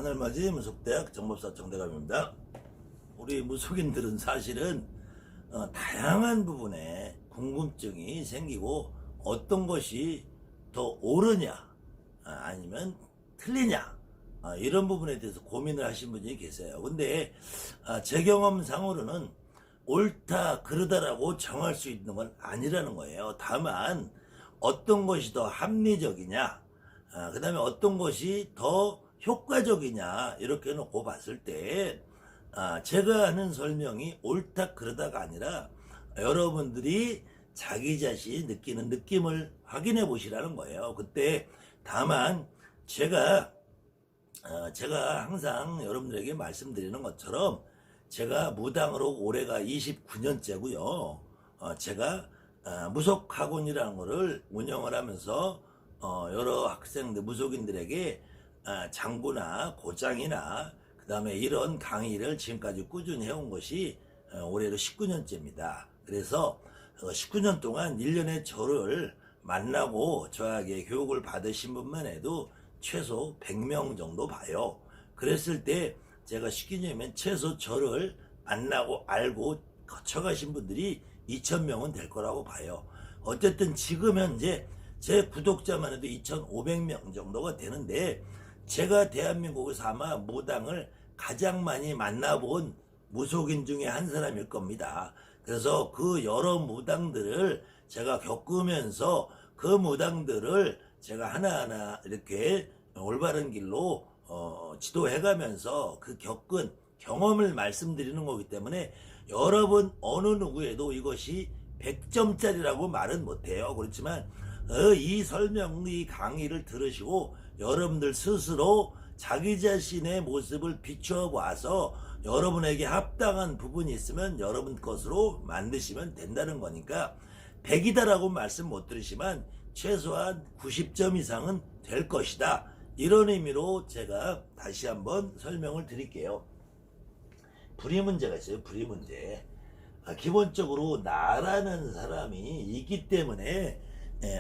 하늘맞이 무속대학 정법사 정대감입니다. 우리 무속인들은 사실은 다양한 부분에 궁금증이 생기고 어떤 것이 더 옳으냐 아니면 틀리냐 이런 부분에 대해서 고민을 하신 분이 계세요. 근데 제 경험상으로는 옳다 그르다라고 정할 수 있는 건 아니라는 거예요. 다만 어떤 것이 더 합리적이냐 그 다음에 어떤 것이 더 효과적이냐 이렇게 놓고 봤을 때 제가 하는 설명이 옳다 그르다가 아니라 여러분들이 자기 자신이 느끼는 느낌을 확인해 보시라는 거예요. 그때 다만 제가 항상 여러분들에게 말씀드리는 것처럼 제가 무당으로 올해가 29년째고요. 제가 무속학원이라는 거를 운영을 하면서 여러 학생들 무속인들에게 장구나 고장이나 그 다음에 이런 강의를 지금까지 꾸준히 해온 것이 올해로 19년째입니다. 그래서 19년 동안 1년에 저를 만나고 저에게 교육을 받으신 분만 해도 최소 100명 정도 봐요. 그랬을 때 제가 19년이면 최소 저를 만나고 알고 거쳐가신 분들이 2,000명은 될 거라고 봐요. 어쨌든 지금 현재 제 구독자만 해도 2,500명 정도가 되는데 제가 대한민국에서 아마 무당을 가장 많이 만나본 무속인 중에 한 사람일 겁니다. 그래서 그 여러 무당들을 제가 겪으면서 그 무당들을 제가 하나하나 이렇게 올바른 길로 지도해가면서 그 겪은 경험을 말씀드리는 거기 때문에 여러분 어느 누구에도 이것이 100점짜리라고 말은 못해요. 그렇지만 이 설명, 이 강의를 들으시고 여러분들 스스로 자기 자신의 모습을 비추어 봐서 여러분에게 합당한 부분이 있으면 여러분 것으로 만드시면 된다는 거니까 100이다라고 말씀 못 드리지만 최소한 90점 이상은 될 것이다. 이런 의미로 제가 다시 한번 설명을 드릴게요. 불의 문제가 있어요. 불의 문제. 기본적으로 나라는 사람이 있기 때문에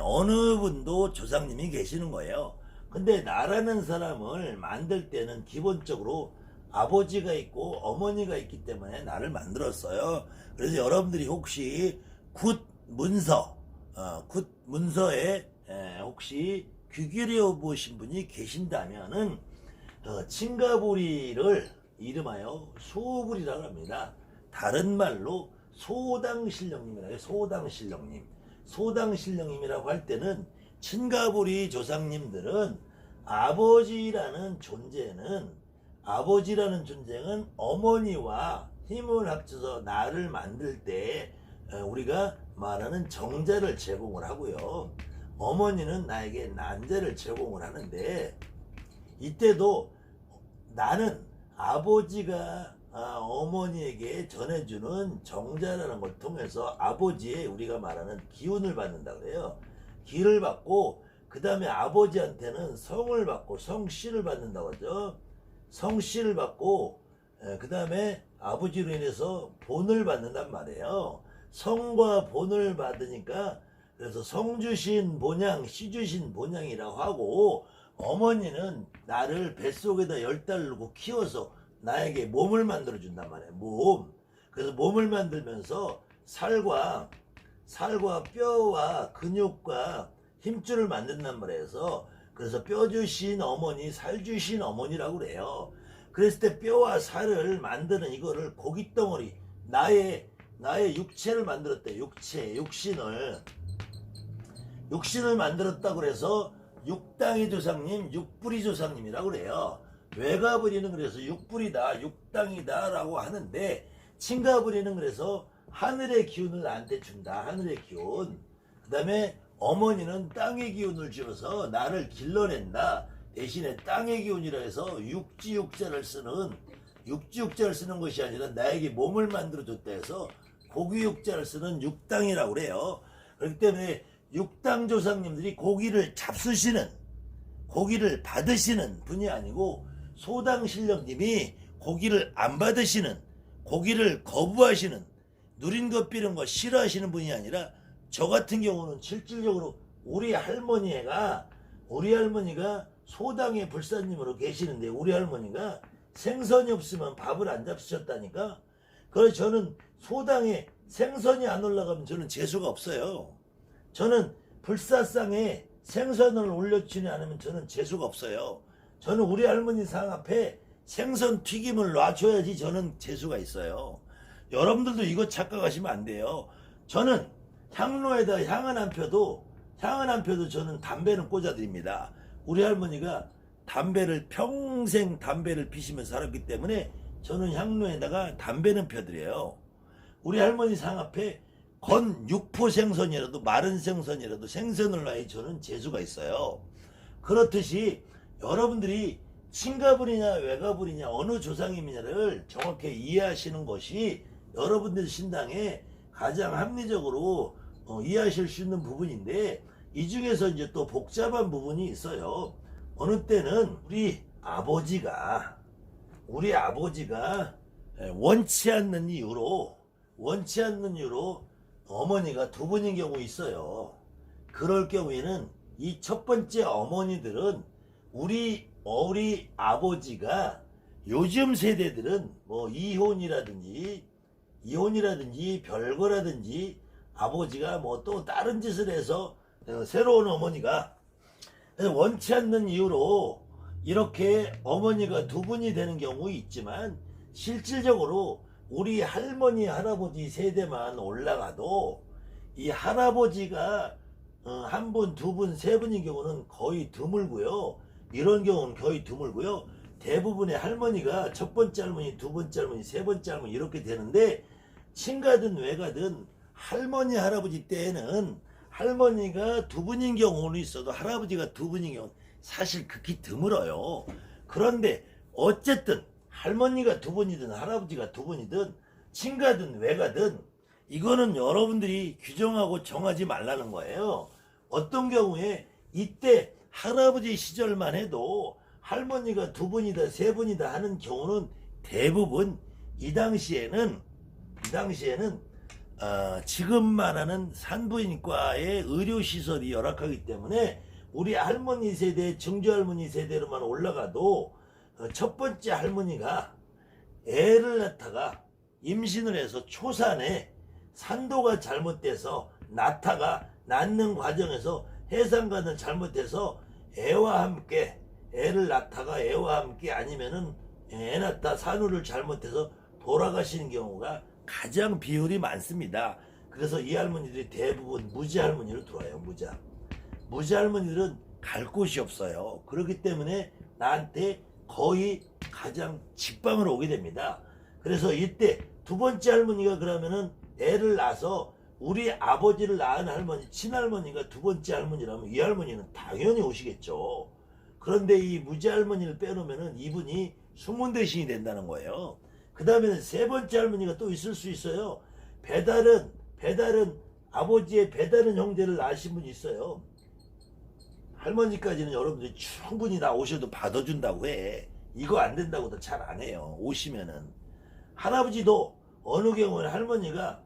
어느 분도 조상님이 계시는 거예요. 근데 나라는 사람을 만들 때는 기본적으로 아버지가 있고 어머니가 있기 때문에 나를 만들었어요. 그래서 여러분들이 혹시 굿 문서에 혹시 귀 기울여 보신 분이 계신다면은 칭가부리를 이름하여 소부리라고 합니다. 다른 말로 소당신령님이라고 해요. 소당신령님이라고 할 때는 칭가부리 조상님들은 아버지라는 존재는 어머니와 힘을 합쳐서 나를 만들 때 우리가 말하는 정자를 제공을 하고요. 어머니는 나에게 난자를 제공을 하는데 이때도 나는 아버지가 어머니에게 전해주는 정자라는 걸 통해서 아버지의 우리가 말하는 기운을 받는다 그래요. 기를 받고 그 다음에 아버지한테는 성을 받고 성씨를 받는다고 하죠. 성씨를 받고 그 다음에 아버지로 인해서 본을 받는단 말이에요. 성과 본을 받으니까 그래서 성 주신 본향, 씨 주신 본향이라고 하고 어머니는 나를 뱃속에다 10달 놓고 키워서 나에게 몸을 만들어 준단 말이에요. 몸. 그래서 몸을 만들면서 살과 뼈와 근육과 힘줄을 만든단 말이에요. 그래서 뼈 주신 어머니, 살 주신 어머니라고 그래요. 그랬을 때 뼈와 살을 만드는 이거를 고깃덩어리, 나의 육체를 만들었대. 육신을 만들었다고 그래서 육당이 조상님, 육불이 조상님이라고 그래요. 외가부리는 그래서 육불이다, 육당이다 라고 하는데 친가부리는 그래서 하늘의 기운을 나한테 준다. 하늘의 기운. 그 다음에 어머니는 땅의 기운을 주어서 나를 길러낸다. 대신에 땅의 기운이라 해서 육지육자를 쓰는 것이 아니라 나에게 몸을 만들어줬다 해서 고기육자를 쓰는 육당이라고 그래요. 그렇기 때문에 육당 조상님들이 고기를 받으시는 분이 아니고 소당신령님이 고기를 안 받으시는, 고기를 거부하시는, 누린 것 비는 거 싫어하시는 분이 아니라 저 같은 경우는 실질적으로 우리 할머니가 소당의 불사님으로 계시는데 우리 할머니가 생선이 없으면 밥을 안 잡수셨다니까. 그래서 저는 소당에 생선이 안 올라가면 저는 재수가 없어요. 저는 불사상에 생선을 올려주지 않으면 저는 재수가 없어요. 저는 우리 할머니 상 앞에 생선 튀김을 놔줘야지 저는 재수가 있어요. 여러분들도 이거 착각하시면 안 돼요. 저는 향로에다 향은 한 표도 저는 담배는 꽂아드립니다. 우리 할머니가 평생 담배를 피시면서 살았기 때문에 저는 향로에다가 담배는 펴드려요. 우리 할머니 상 앞에 건 육포 생선이라도 마른 생선이라도 생선을 놔야 저는 재수가 있어요. 그렇듯이 여러분들이 친가불이냐 외가불이냐 어느 조상님이냐를 정확히 이해하시는 것이 여러분들 신당에 가장 합리적으로 이해하실 수 있는 부분인데, 이 중에서 이제 또 복잡한 부분이 있어요. 어느 때는 우리 아버지가 원치 않는 이유로 어머니가 두 분인 경우 있어요. 그럴 경우에는 이 첫 번째 어머니들은 우리 아버지가, 요즘 세대들은 뭐 이혼이라든지 별거라든지 아버지가 뭐 또 다른 짓을 해서 새로운 어머니가 원치 않는 이유로 이렇게 어머니가 두 분이 되는 경우 있지만, 실질적으로 우리 할머니 할아버지 세대만 올라가도 이 할아버지가 한 분, 두 분, 세 분인 경우는 거의 드물고요. 이런 경우는 거의 드물고요. 대부분의 할머니가 첫 번째 할머니, 두 번째 할머니, 세 번째 할머니 이렇게 되는데, 친가든 외가든 할머니 할아버지 때에는 할머니가 두 분인 경우는 있어도 할아버지가 두 분인 경우는 사실 극히 드물어요. 그런데 어쨌든 할머니가 두 분이든 할아버지가 두 분이든 친가든 외가든 이거는 여러분들이 규정하고 정하지 말라는 거예요. 어떤 경우에 이때 할아버지 시절만 해도 할머니가 두 분이다 세 분이다 하는 경우는 대부분 이 당시에는 지금 말하는 산부인과의 의료시설이 열악하기 때문에 우리 할머니 세대, 증조할머니 세대로만 올라가도 첫 번째 할머니가 애를 낳다가 임신을 해서 초산에 산도가 잘못돼서 낳는 과정에서 해상관을 잘못해서 애와 함께, 애를 낳다가 애와 함께 아니면은 애 낳다 산후를 잘못해서 돌아가시는 경우가 가장 비율이 많습니다. 그래서 이 할머니들이 대부분 무지 할머니로 들어와요. 무지 할머니들은 갈 곳이 없어요. 그렇기 때문에 나한테 거의 가장 직방으로 오게 됩니다. 그래서 이때 두 번째 할머니가 그러면은 애를 낳아서 우리 아버지를 낳은 할머니, 친할머니가 두 번째 할머니라면 이 할머니는 당연히 오시겠죠. 그런데 이 무지 할머니를 빼놓으면은 이분이 숙문대신이 된다는 거예요. 그 다음에는 세 번째 할머니가 또 있을 수 있어요. 배달은 아버지의 배달은 형제를 낳으신 분이 있어요. 할머니까지는 여러분들이 충분히 나 오셔도 받아준다고 해. 이거 안 된다고도 잘 안 해요. 오시면은. 할아버지도 어느 경우는 할머니가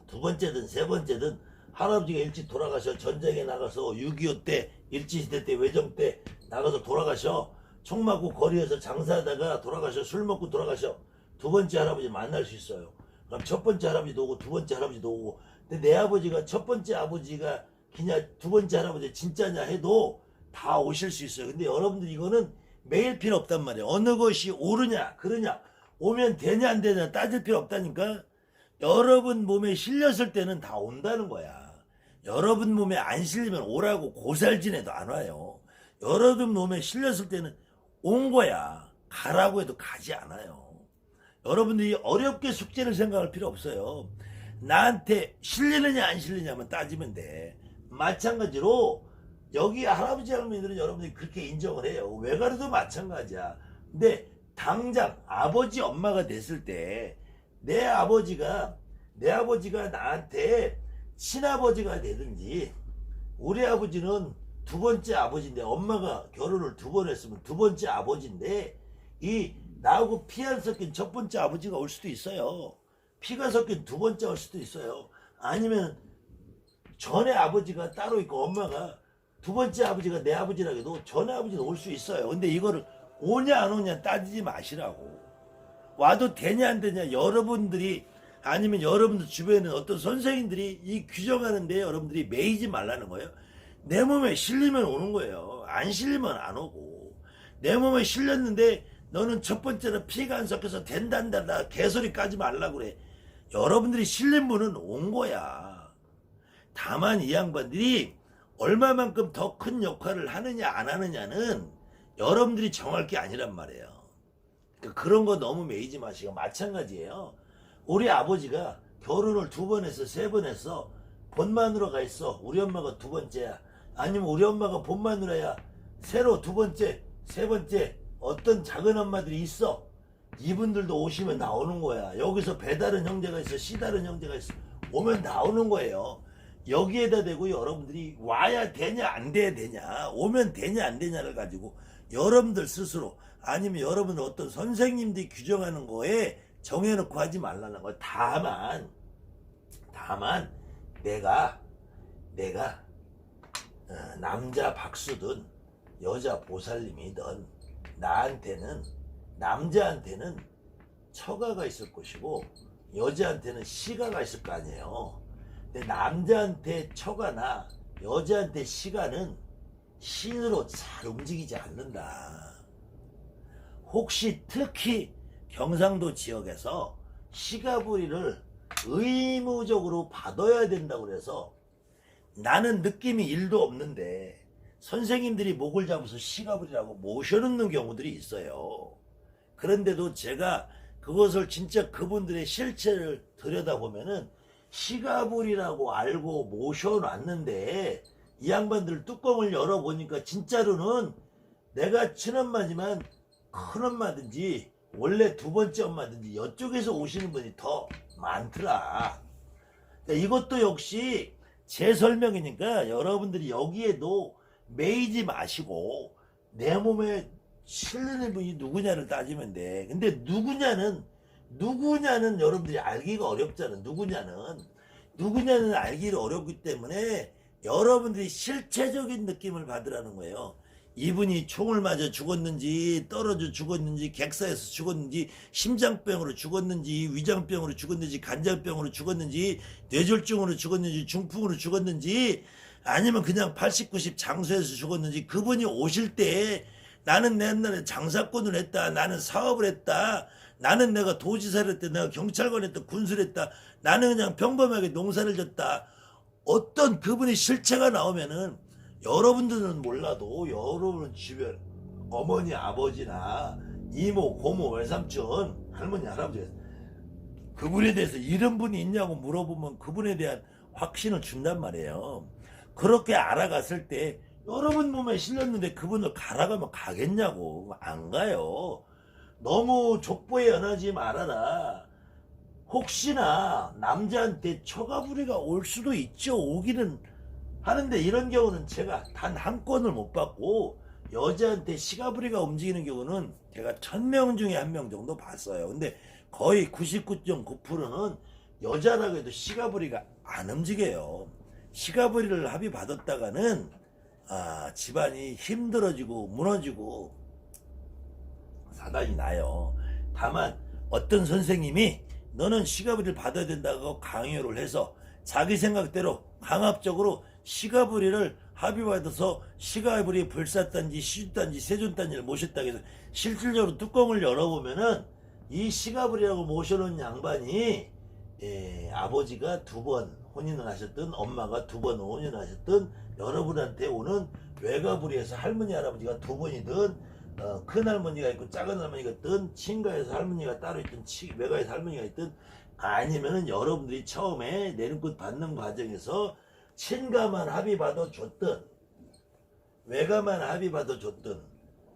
두 번째든 세 번째든 할아버지가 일찍 돌아가셔. 전쟁에 나가서 6.25 때, 일제시대 때, 외정 때 나가서 돌아가셔. 총 맞고 거리에서 장사하다가 돌아가셔. 술 먹고 돌아가셔. 두 번째 할아버지 만날 수 있어요. 그럼 첫 번째 할아버지도 오고 두 번째 할아버지도 오고. 근데 내 아버지가 첫 번째 아버지가 그냥 두 번째 할아버지 진짜냐 해도 다 오실 수 있어요. 근데 여러분들 이거는 매일 필요 없단 말이에요. 어느 것이 옳으냐 그러냐 오면 되냐 안 되냐 따질 필요 없다니까. 여러분 몸에 실렸을 때는 다 온다는 거야. 여러분 몸에 안 실리면 오라고 고살지내도 안 와요. 여러분 몸에 실렸을 때는 온 거야. 가라고 해도 가지 않아요. 여러분들이 어렵게 숙제를 생각할 필요 없어요. 나한테 실리느냐 안 실리냐만 따지면 돼. 마찬가지로 여기 할아버지 할머니들은 여러분들이 그렇게 인정을 해요. 외가로도 마찬가지야. 근데 당장 아버지 엄마가 됐을 때 내 아버지가 나한테 친아버지가 되든지, 우리 아버지는 두 번째 아버지인데 엄마가 결혼을 두 번 했으면 두 번째 아버지인데 이 나하고 피 안 섞인 첫 번째 아버지가 올 수도 있어요. 피가 섞인 두 번째 올 수도 있어요. 아니면 전에 아버지가 따로 있고 엄마가 두 번째 아버지가 내 아버지라 해도 전에 아버지는 올 수 있어요. 근데 이거를 오냐 안 오냐 따지지 마시라고. 와도 되냐 안 되냐 여러분들이 아니면 여러분들 주변에 있는 어떤 선생님들이 이 규정하는데 여러분들이 매이지 말라는 거예요. 내 몸에 실리면 오는 거예요. 안 실리면 안 오고. 내 몸에 실렸는데 너는 첫 번째로 피가 안 섞여서 된단다 개소리 까지 말라고 그래. 여러분들이 실린 분은 온 거야. 다만 이 양반들이 얼마만큼 더 큰 역할을 하느냐 안 하느냐는 여러분들이 정할 게 아니란 말이에요. 그러니까 그런 거 너무 매이지 마시고. 마찬가지예요. 우리 아버지가 결혼을 2번 했어 3번 했어. 본마누라가 있어. 우리 엄마가 2번째야. 아니면 우리 엄마가 본마누라야. 새로 2번째 3번째 어떤 작은 엄마들이 있어. 이분들도 오시면 나오는 거야. 여기서 배다른 형제가 있어 씨다른 형제가 있어. 오면 나오는 거예요. 여기에다 대고 여러분들이 와야 되냐 안 돼야 되냐 오면 되냐 안 되냐를 가지고 여러분들 스스로 아니면 여러분들 어떤 선생님들이 규정하는 거에 정해놓고 하지 말라는 거야. 다만 내가 남자 박수든 여자 보살님이든 나한테는 남자한테는 처가가 있을 것이고 여자한테는 시가가 있을 거 아니에요. 근데 남자한테 처가나 여자한테 시가는 신으로 잘 움직이지 않는다. 혹시 특히 경상도 지역에서 시가부리를 의무적으로 받아야 된다고 그래서 나는 느낌이 1도 없는데 선생님들이 목을 잡아서 시가부리라고 모셔놓는 경우들이 있어요. 그런데도 제가 그것을 진짜 그분들의 실체를 들여다보면은 시가불이라고 알고 모셔놨는데 이 양반들 뚜껑을 열어보니까 진짜로는 내가 친엄마지만 큰엄마든지 원래 2번째 엄마든지 이쪽에서 오시는 분이 더 많더라. 그러니까 이것도 역시 제 설명이니까 여러분들이 여기에도 매이지 마시고 내 몸에 실리는 분이 누구냐를 따지면 돼. 근데 누구냐는 여러분들이 알기가 어렵잖아. 누구냐는 알기가 어렵기 때문에 여러분들이 실체적인 느낌을 받으라는 거예요. 이분이 총을 맞아 죽었는지 떨어져 죽었는지 객사에서 죽었는지 심장병으로 죽었는지 위장병으로 죽었는지 간장병으로 죽었는지 뇌졸중으로 죽었는지 중풍으로 죽었는지 아니면 그냥 80, 90 장수해서 죽었는지 그분이 오실 때 나는 옛날에 장사꾼을 했다. 나는 사업을 했다. 나는 내가 도지사를 했다. 내가 경찰관 했다. 군수를 했다. 나는 그냥 평범하게 농사를 졌다. 어떤 그분의 실체가 나오면은 여러분들은 몰라도 여러분 주변 어머니 아버지나 이모 고모 외삼촌 할머니 할아버지 그분에 대해서 이런 분이 있냐고 물어보면 그분에 대한 확신을 준단 말이에요. 그렇게 알아갔을 때 여러분 몸에 실렸는데 그분을 가라가면 가겠냐고. 안 가요. 너무 족보에 연하지 말아라. 혹시나 남자한테 처가부리가 올 수도 있죠. 오기는 하는데 이런 경우는 제가 단 한 건을 못 받고 여자한테 시가부리가 움직이는 경우는 제가 1000명 중에 1명 정도 봤어요. 근데 거의 99.9%는 여자라고 해도 시가부리가 안 움직여요. 시가부리를 합의 받았다가는 집안이 힘들어지고 무너지고 사단이 나요. 다만 어떤 선생님이 너는 시가부리를 받아야 된다고 강요를 해서 자기 생각대로 강압적으로 시가부리를 합의받아서 시가부리 불사단지 시주단지 세존단지를 모셨다고 해서 실질적으로 뚜껑을 열어보면은 이 시가부리라고 모셔놓은 양반이 아버지가 2번 혼인을 하셨든 엄마가 2번 혼인을 하셨든 여러분한테 오는 외가부리에서 할머니 할아버지가 2번이든 큰 할머니가 있고 작은 할머니가 있든 친가에서 할머니가 따로 있든 외가에서 할머니가 있든 아니면은 여러분들이 처음에 내림굿 받는 과정에서 친가만 합의받아 줬든 외가만 합의받아 줬든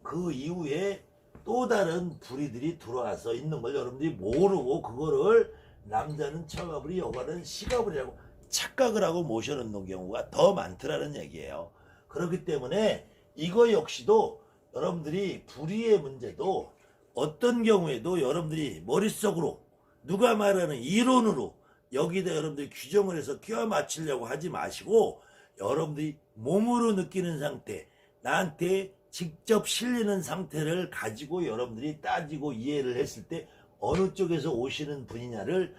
그 이후에 또 다른 불이들이 들어와서 있는 걸 여러분들이 모르고 그거를 남자는 처가부리 여가는 시가부리라고 착각을 하고 모셔놓는 경우가 더 많더라는 얘기예요. 그렇기 때문에 이거 역시도 여러분들이 불의의 문제도 어떤 경우에도 여러분들이 머릿속으로 누가 말하는 이론으로 여기다 여러분들이 규정을 해서 끼워 맞추려고 하지 마시고 여러분들이 몸으로 느끼는 상태, 나한테 직접 실리는 상태를 가지고 여러분들이 따지고 이해를 했을 때 어느 쪽에서 오시는 분이냐를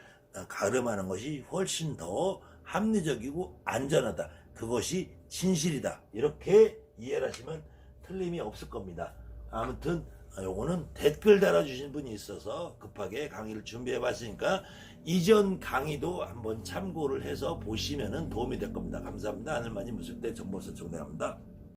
가름하는 것이 훨씬 더 합리적이고 안전하다. 그것이 진실이다. 이렇게 이해를 하시면 틀림이 없을 겁니다. 아무튼 요거는 댓글 달아주신 분이 있어서 급하게 강의를 준비해 봤으니까 이전 강의도 한번 참고를 해서 보시면 도움이 될 겁니다. 감사합니다. 하늘만이 무술대 정보서 정대합니다.